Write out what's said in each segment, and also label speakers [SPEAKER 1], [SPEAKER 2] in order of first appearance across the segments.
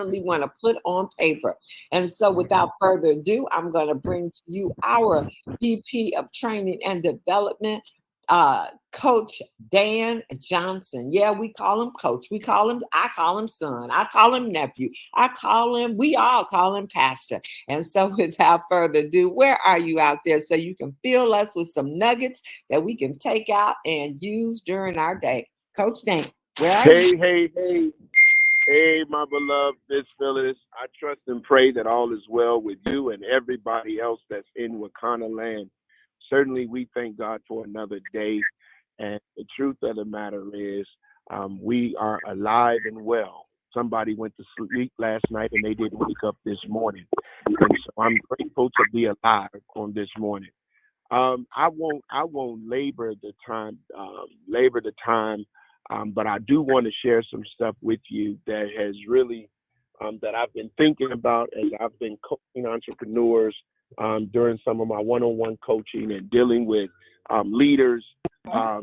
[SPEAKER 1] want to put on paper. And so, without further ado, I'm going to bring to you our VP of Training and Development, Coach Dan Johnson. Yeah, we call him Coach. I call him son. I call him nephew. We all call him Pastor. And so, without further ado, where are you out there so you can fill us with some nuggets that we can take out and use during our day? Coach Dan, where are you?
[SPEAKER 2] Hey, my beloved Miss Phyllis. I trust and pray that all is well with you and everybody else that's in Wakanda land. Certainly, we thank God for another day. And the truth of the matter is, we are alive and well. Somebody went to sleep last night and they didn't wake up this morning. And so I'm grateful to be alive on this morning. I won't labor the time, but I do want to share some stuff with you that has really that I've been thinking about as I've been coaching entrepreneurs during some of my one-on-one coaching and dealing with leaders during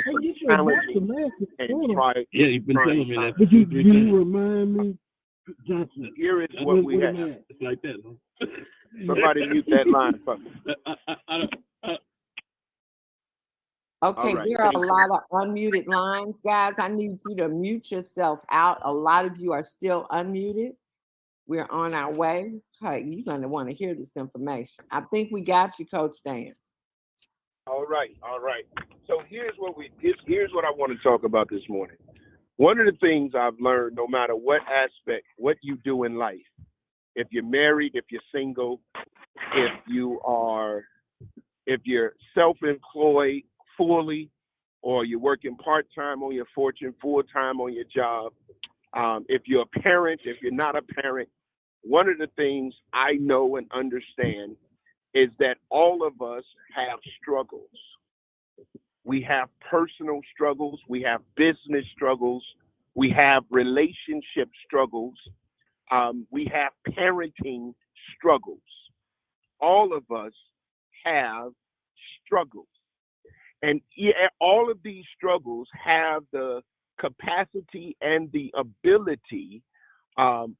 [SPEAKER 2] some challenging and try.
[SPEAKER 3] Yeah, you've been telling me that.
[SPEAKER 4] But you remind me, Johnson.
[SPEAKER 2] Here is what we have.
[SPEAKER 3] It's like that, huh?
[SPEAKER 2] Somebody mute that line for me.
[SPEAKER 1] Okay,
[SPEAKER 2] right,
[SPEAKER 1] there are
[SPEAKER 2] thank
[SPEAKER 1] a
[SPEAKER 2] you.
[SPEAKER 1] lot of unmuted lines, guys. I need you to mute yourself out. A lot of you are still unmuted. We're on our way. Hey, you're going to want to hear this information. I think we got you, Coach Dan.
[SPEAKER 2] All right. So here's what I want to talk about this morning. One of the things I've learned, no matter what aspect, what you do in life, if you're married, if you're single, if you're self-employed fully, or you're working part-time on your fortune, full-time on your job, if you're a parent, if you're not a parent, one of the things I know and understand is that all of us have struggles. We have personal struggles, we have business struggles, we have relationship struggles, we have parenting struggles. All of us have struggles. And all of these struggles have the capacity and the ability,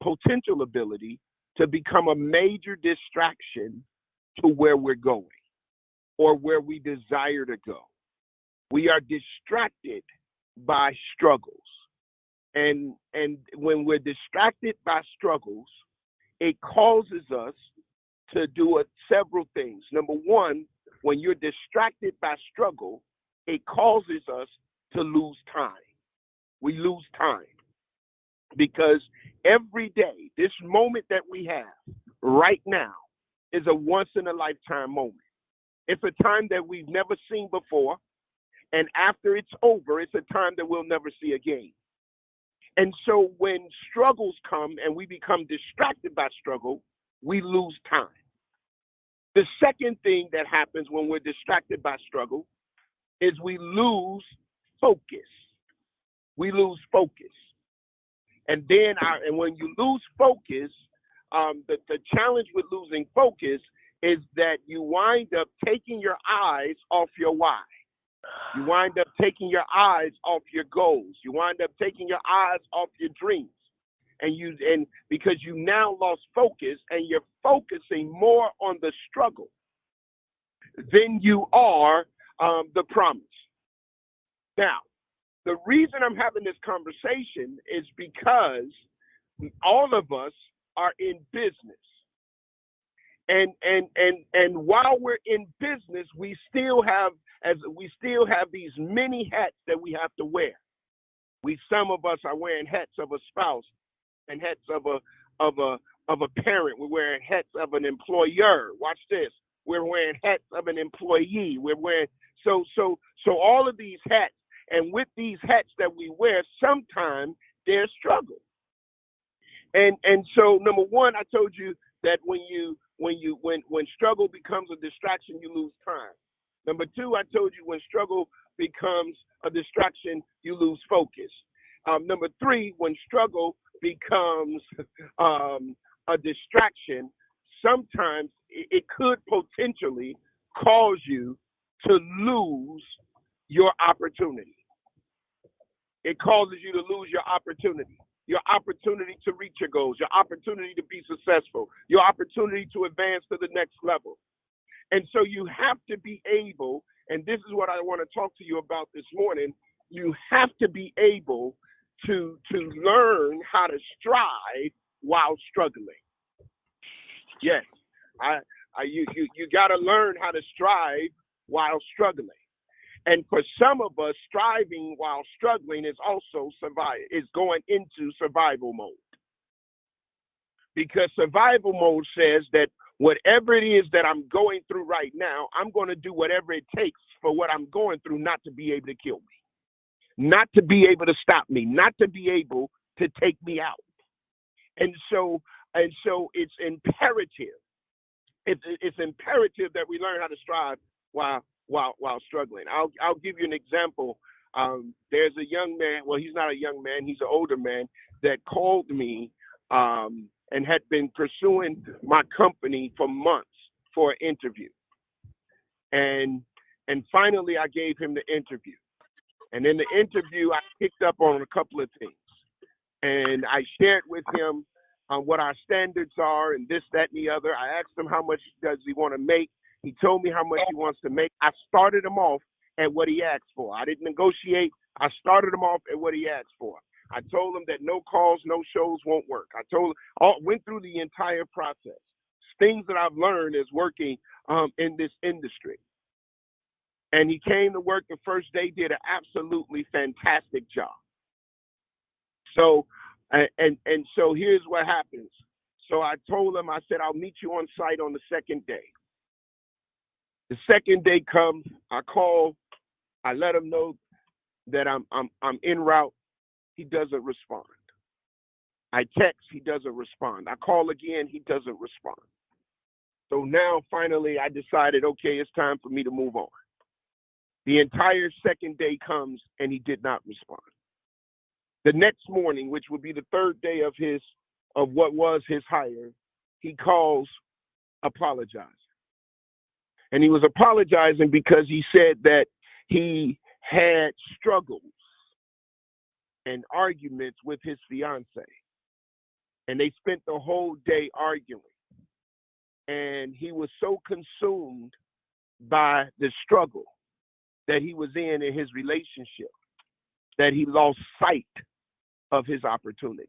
[SPEAKER 2] potential ability, to become a major distraction to where we're going or where we desire to go. We are distracted by struggles. And when we're distracted by struggles, it causes us to do several things. Number one, when you're distracted by struggle, it causes us to lose time. We lose time because every day, this moment that we have right now is a once in a lifetime moment. It's a time that we've never seen before. And after it's over, it's a time that we'll never see again. And so when struggles come and we become distracted by struggle, we lose time. The second thing that happens when we're distracted by struggle is we lose focus. We lose focus. And then when you lose focus, the challenge with losing focus is that you wind up taking your eyes off your why. You wind up taking your eyes off your goals. You wind up taking your eyes off your dreams. And because you now lost focus and you're focusing more on the struggle than you are the promise. Now, the reason I'm having this conversation is because all of us are in business. And while we're in business, we still have these many hats that we have to wear. Some of us are wearing hats of a spouse and hats of a parent. We're wearing hats of an employer. Watch this. We're wearing hats of an employee. We're wearing so all of these hats, and with these hats that we wear, sometimes there's struggle. And so number one, I told you that when struggle becomes a distraction, you lose time. Number two, I told you when struggle becomes a distraction, you lose focus. Number three, when struggle becomes a distraction, sometimes it could potentially cause you to lose your opportunity. It causes you to lose your opportunity. your opportunity to reach your goals, your opportunity to be successful, your opportunity to advance to the next level. And so you have to be able, and this is what I want to talk to you about this morning, you have to be able to learn how to strive while struggling. Yes, you got to learn how to strive while struggling. And for some of us, striving while struggling is also going into survival mode. Because survival mode says that whatever it is that I'm going through right now, I'm going to do whatever it takes for what I'm going through not to be able to kill me, not to be able to stop me, not to be able to take me out. And so it's imperative. It's imperative that we learn how to strive while struggling. I'll give you an example. There's a young man. Well, he's not a young man. He's an older man that called me and had been pursuing my company for months for an interview. And finally, I gave him the interview. And in the interview, I picked up on a couple of things. And I shared with him what our standards are and this, that, and the other. I asked him how much does he want to make. He told me how much he wants to make. I started him off at what he asked for. I didn't negotiate. I started him off at what he asked for. I told him that no calls, no shows won't work. Went through the entire process. Things that I've learned is working in this industry. And he came to work the first day, did an absolutely fantastic job. So, and so here's what happens. So I told him, I said, I'll meet you on site on the second day. The second day comes, I call, I let him know that I'm en route. He doesn't respond. I text, he doesn't respond. I call again, he doesn't respond. So now finally I decided, okay, it's time for me to move on. The entire second day comes and he did not respond. The next morning, which would be the third day of what was his hire, he calls apologizing. And he was apologizing because he said that he had struggles and arguments with his fiance. And they spent the whole day arguing. And he was so consumed by the struggle that he was in his relationship that he lost sight of his opportunity.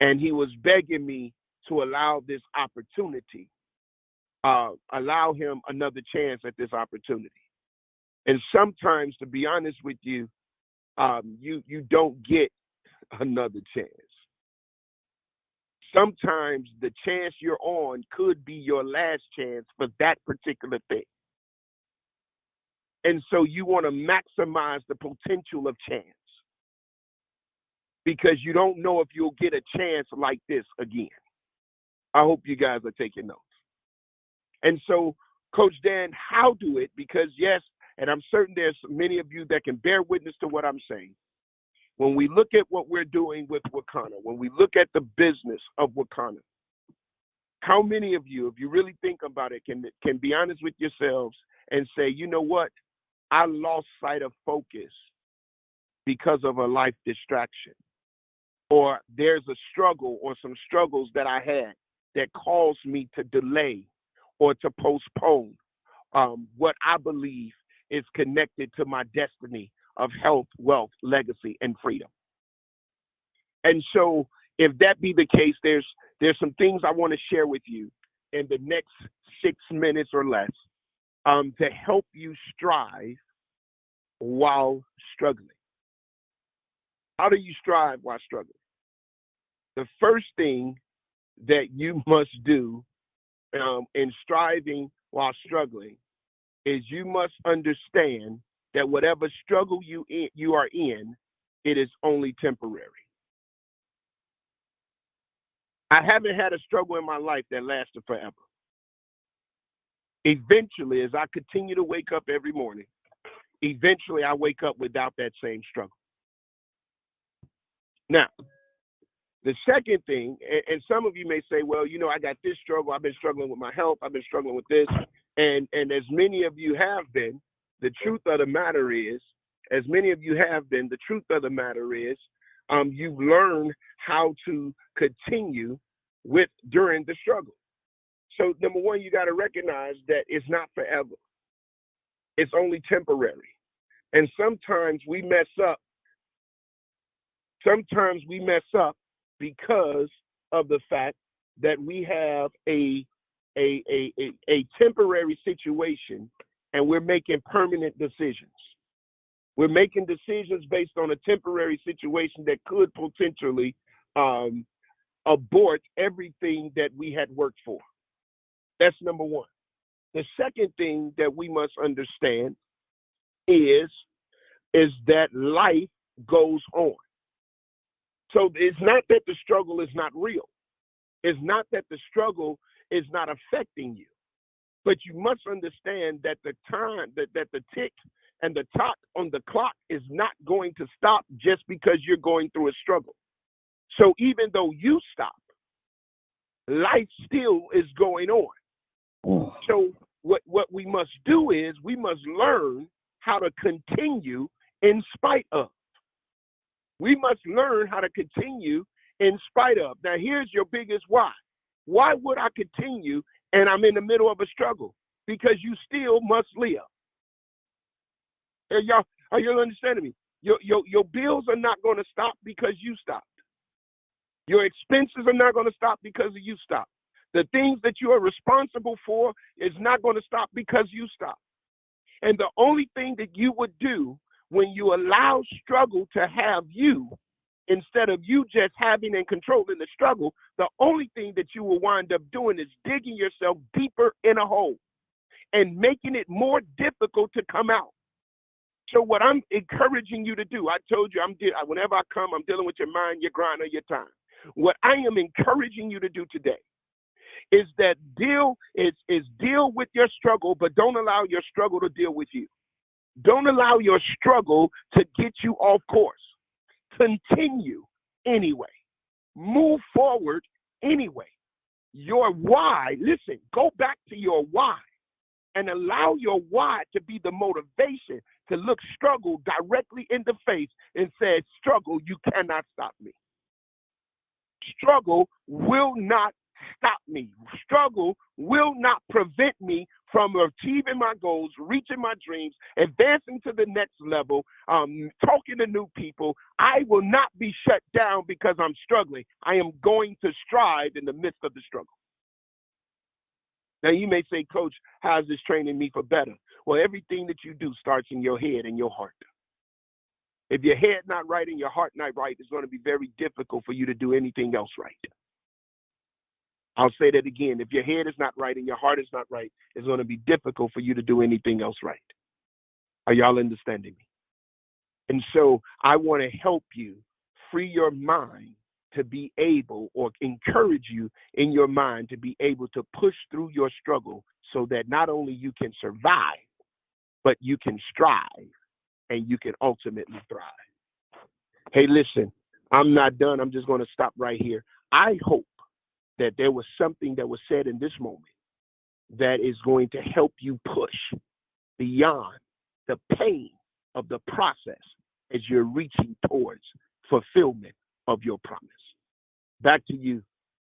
[SPEAKER 2] And he was begging me to allow this opportunity, allow him another chance at this opportunity. And sometimes, to be honest with you, you don't get another chance. Sometimes the chance you're on could be your last chance for that particular thing. And so you want to maximize the potential of chance because you don't know if you'll get a chance like this again. I hope you guys are taking notes. And so, Coach Dan, how do it? Because yes, and I'm certain there's many of you that can bear witness to what I'm saying. When we look at what we're doing with Wakana, when we look at the business of Wakana, how many of you, if you really think about it, can be honest with yourselves and say, you know what? I lost sight of focus because of a life distraction. Or there's a struggle or some struggles that I had that caused me to delay or to postpone what I believe is connected to my destiny of health, wealth, legacy, and freedom. And so if that be the case, there's some things I want to share with you in the next 6 minutes or less to help you strive while struggling. How do you strive while struggling? The first thing that you must do in striving while struggling is you must understand that whatever struggle you are in, it is only temporary. I haven't had a struggle in my life that lasted forever. Eventually, as I continue to wake up every morning, eventually I wake up without that same struggle. Now, the second thing, and some of you may say, well, you know, I got this struggle. I've been struggling with my health. I've been struggling with this. And as many of you have been, the truth of the matter is, the truth of the matter is, you learn how to continue during the struggle. So number one, you got to recognize that it's not forever. It's only temporary. And sometimes we mess up. Sometimes we mess up because of the fact that we have a temporary situation and we're making permanent decisions. We're making decisions based on a temporary situation that could potentially abort everything that we had worked for. That's number one. The second thing that we must understand is that life goes on. So it's not that the struggle is not real. It's not that the struggle is not affecting you. But you must understand that the time, that the tick and the tock on the clock is not going to stop just because you're going through a struggle. So even though you stop, life still is going on. So what we must do is we must learn how to continue in spite of. We must learn how to continue in spite of. Now, here's your biggest why. Why would I continue and I'm in the middle of a struggle? Because you still must live. Are you understanding me? Your bills are not going to stop because you stopped. Your expenses are not going to stop because you stopped. The things that you are responsible for is not going to stop because you stopped. And the only thing that you would do when you allow struggle to have you, instead of you just having and controlling the struggle, the only thing that you will wind up doing is digging yourself deeper in a hole and making it more difficult to come out. So what I'm encouraging you to do, I told you, whenever I come, I'm dealing with your mind, your grind, or your time. What I am encouraging you to do today is that deal with your struggle, but don't allow your struggle to deal with you. Don't allow your struggle to get you off course. Continue anyway. Move forward anyway. Your why, listen, go back to your why and allow your why to be the motivation to look struggle directly in the face and say, struggle, you cannot stop me. Struggle will not stop me. Struggle will not prevent me from achieving my goals, reaching my dreams, advancing to the next level, talking to new people. I will not be shut down because I'm struggling. I am going to strive in the midst of the struggle. Now, you may say, Coach, how is this training me for better? Well, everything that you do starts in your head and your heart. If your head not right and your heart not right, it's going to be very difficult for you to do anything else right. I'll say that again. If your head is not right and your heart is not right, it's going to be difficult for you to do anything else right. Are y'all understanding me? And so I want to help you free your mind to be able, or encourage you in your mind to be able to push through your struggle so that not only you can survive, but you can strive and you can ultimately thrive. Hey, listen, I'm not done. I'm just going to stop right here. I hope that there was something that was said in this moment that is going to help you push beyond the pain of the process as you're reaching towards fulfillment of your promise. Back to you,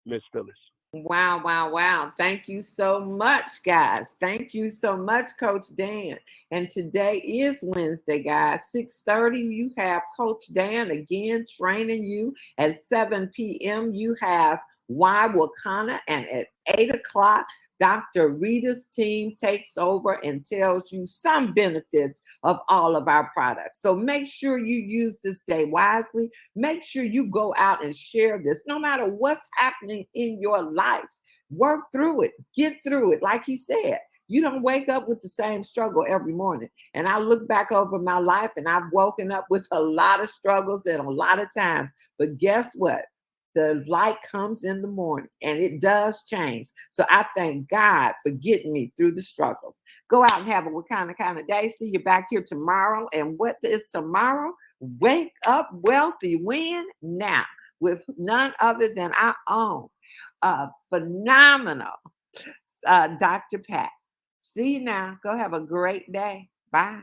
[SPEAKER 2] Miss Phyllis.
[SPEAKER 1] Wow, wow, wow. Thank you so much, guys. Thank you so much, Coach Dan. And today is Wednesday, guys. 6:30, you have Coach Dan again training you. At 7 p.m., you have Why Wakana. And at 8 o'clock, Dr. Rita's team takes over and tells you some benefits of all of our products. So make sure you use this day wisely. Make sure you go out and share this, no matter what's happening in your life. Work through it, get through it. Like he said, you don't wake up with the same struggle every morning. And I look back over my life and I've woken up with a lot of struggles and a lot of times. But guess what? The light comes in the morning and it does change. So I thank God for getting me through the struggles. Go out and have a Wakana kind of day. See you back here tomorrow. And what is tomorrow? Wake up wealthy. Win now with none other than our own phenomenal Dr. Pat. See you now. Go have a great day. Bye.